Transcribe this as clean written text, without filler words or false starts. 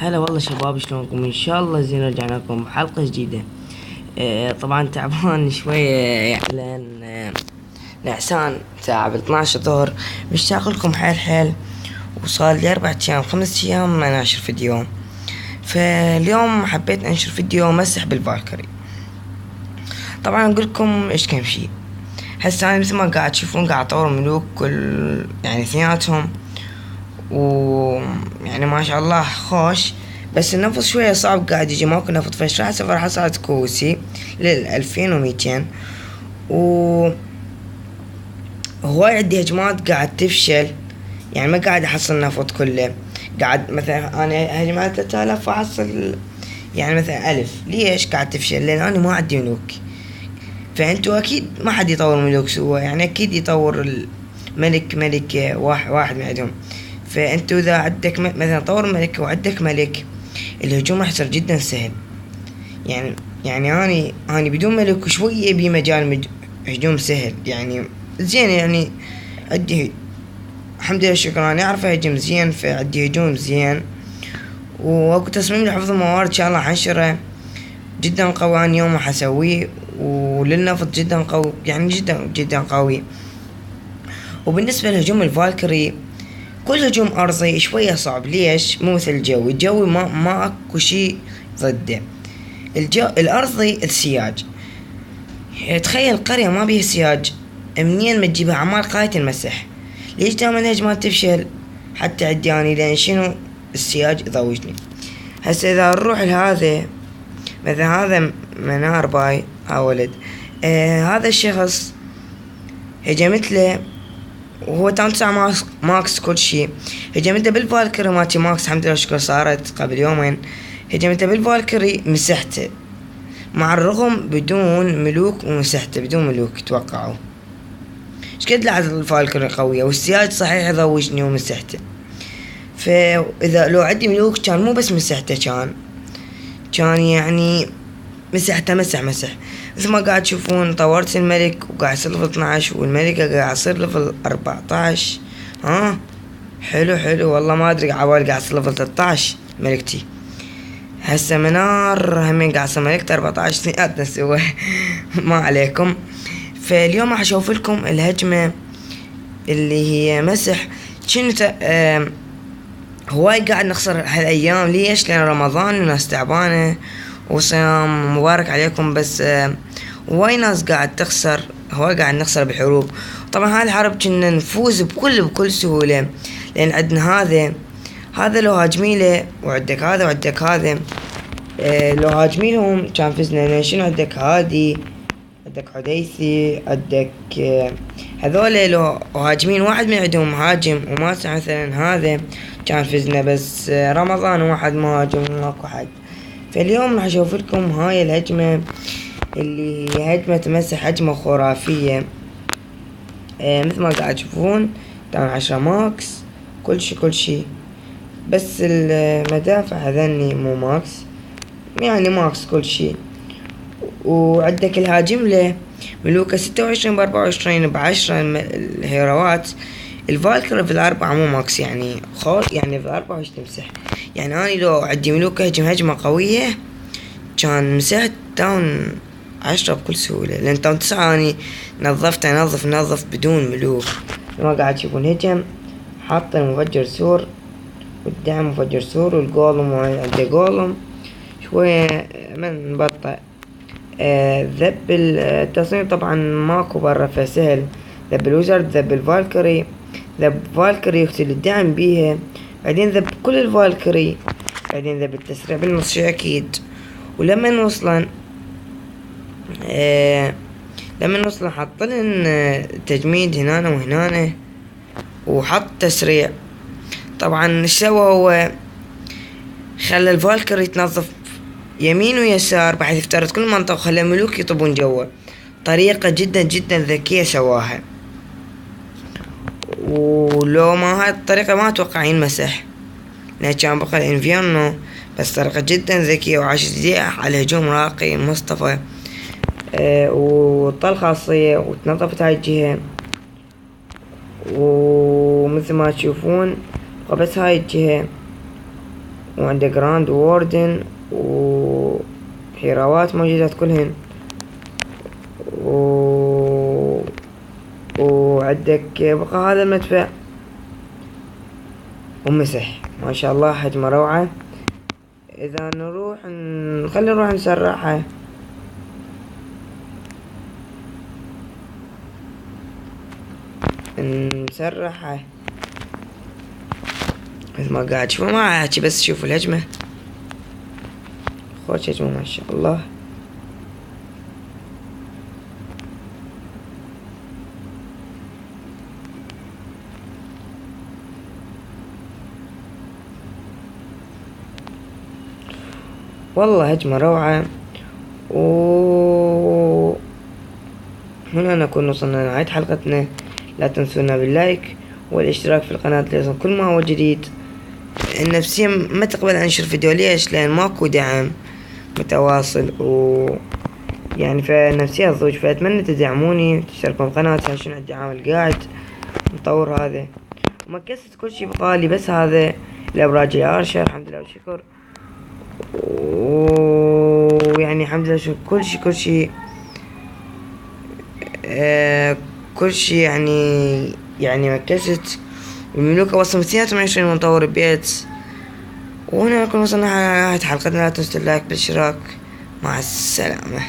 هلا والله شباب، شلونكم؟ ان شاء الله زين. رجعنا لكم بحلقة جديدة. طبعا تعبان شوية يعني لان نعسان الساعة 12 الظهر. مشتاق لكم حيل حيل، وصار لي 4 ايام 5 ايام ما ناشر فيديو. فاليوم حبيت انشر فيديو مسح بالفالكري. طبعا اقول لكم ايش كان فيه. هسه انا مثل ما قاعد تشوفون قاعد اطور ملوك كل يعني اثنيناتهم، ويعني ما شاء الله خوش. بس النفط شوية صعب، قاعد يجي ماكو نفط، فايش راح اسوي؟ راح اصعد كوسي لل2200. و هواي عندي هجمات قاعد تفشل، يعني ما قاعد احصل نفط كله. قاعد مثلا انا هجمات 3000 واحصل يعني مثلا 1000. ليش قاعد تفشل؟ لان انا ما عندي ملوك. فانتو اكيد ما حد يطور ملوك سوا، يعني اكيد يطور الملك واحد من عندهم. فانتو اذا عندك مثلا طور ملك وعندك ملك، الهجوم راح يصير جدا سهل. يعني اني بدون ملك شوية بي مجال هجوم سهل يعني زين. يعني عندي الحمد لله شكرا، انا اعرف اهجم زين، فعندي هجوم زين. واكو تصميم لحفظ الموارد ان شاء الله حنشره جدا قوي، انا يوم حسويه. وللنفط جدا قوي، يعني جدا جدا قوي. وبالنسبة لهجوم الفالكري، كل هجوم أرضي شوية صعب. ليش؟ مو مثل الجوي ما أكو شي ضده. الأرضي السياج. تخيل قرية ما بيها سياج، منين ما تجيبها؟ عمال قاية المسح. ليش دائما الهجمات تفشل؟ حتى عدياني لأن شنو؟ السياج يضوجني. هسه إذا نروح لهذا مثلا، هذا منار باي ولد. هذا الشخص هجمت له وهو 9 ماكس كل شي. هجمته بالفالكري مالتي ماكس، الحمد لله شكرا، صارت قبل يومين. هجمته بالفالكري مسحته، مع الرغم بدون ملوك، ومسحته بدون ملوك. توقعوا شقد لعب الفالكري قوية، والسياج صحيح يضوجني ومسحته. فاذا لو عندي ملوك كان مو بس مسحته، كان يعني مسحته مسح مثل ما قاعد تشوفون. طورت الملك وقاعد يصير ليفل 12، والملكة قاعد يصير ليفل 14. حلو والله. ما ادري عوال قاعد يصير ليفل 13 ملكتي. هسه منار همين قاعد يصير ملكته 14 اثنيناتنا سوا. ما عليكم. فاليوم راح اشوف لكم الهجمة اللي هي مسح. كنت هواي قاعد نخسر هالايام. ليش؟ لان رمضان وناس تعبانة وصيام مبارك عليكم، بس هواي ناس قاعد تخسر. هواي قاعد نخسر بالحروب. طبعا هاي الحرب كنا نفوز بكل سهولة، لان عندنا هذا لو هاجميله، وعندك هذا وعندك هذا. لو هاجميلهم كان فزنا. لان شنو؟ عندك هادي، عندك حديثي، عندك هذول لو هاجمين واحد من عندهم هاجم وماسع مثلا هذا كان فزنا. بس رمضان واحد ما هاجم وماكو حد. فاليوم راح اشوف لكم هاي الهجمة اللي هي هجمة مسح، هجمة خرافية. مثل ما قاعد تشوفون، طبعا 10 ماكس كل شي. بس المدافع هذني مو ماكس، يعني ماكس كل شي. وعندك الهاجم له ملوكة 26 ب24 ب10 الهيروات. الفالكري في الأربعة مو ماكس، يعني يعني في الأربعة وش تمسح. يعني أنا لو عندي ملوكة هجمة قوية كان مسحت تاون 10 بكل سهولة. لأن تاون 9 أني نظفت نظف بدون ملوك. ما قاعد تشوفون هجم، حاط مفجر سور، والدعم مفجر سور، والجولم عنده جولم شوية من بطأ. ذب التصميم طبعا ماكو برا، فسهل. ذب الوزرد، ذب الفالكري، ذب فالكري يقتل الدعم بيها، بعدين ذب كل الفالكري، بعدين ذب التسريع بالنص اكيد. ولما نوصلن حطلن تجميد هنا وهنا، وحط تسريع. طبعا ايش سوى هو؟ خلى الفالكري يتنظف يمين ويسار بحيث يفترض كل منطقة، وخلى الملوك يطبون جوا. طريقة جدا جدا ذكية سواها. ولو ما هاي الطريقة ما اتوقع ينمسح، لان كان بقى الانفيرنو. بس طريقة جدا ذكية، وعاش دقيقة على هجوم راقي مصطفى. وطل خاصية، وتنظفت هاي الجهة. ومثل ما تشوفون بس هاي الجهة وعنده جراند ووردن وحيراوات موجودات كلهن، وعندك بقى هذا المدفع ومسح. ما شاء الله حجمه روعة. اذا خلينا نروح نسرعها. نسرعها مثل ما قاعد تشوفوا، ما احكي بس شوفوا الهجمة، خوش هجمة ما شاء الله. والله هجمة روعة. هنا نكون وصلنا لنهاية حلقتنا. لا تنسونا باللايك والاشتراك في القناة ليصل كل ما هو جديد. النفسية ما تقبل انشر فيديو، ليش؟ لان ماكو دعم متواصل يعني فالنفسية تضوج، فأتمنى تدعموني وتشتركون بقناتي عشان الدعم القاعد نطور هذا. وما كسرت كل شي بقالي، بس هذا الأبراج الأرشر الحمد لله والشكر. ويعني الحمد لله شكر كل شي كل شي يعني ما كسرت. والملوك وصل 220 مطور بيت. وهنا نكون وصلنا لنهاية حلقتنا. لا تنسوا اللايك بالاشتراك. مع السلامة.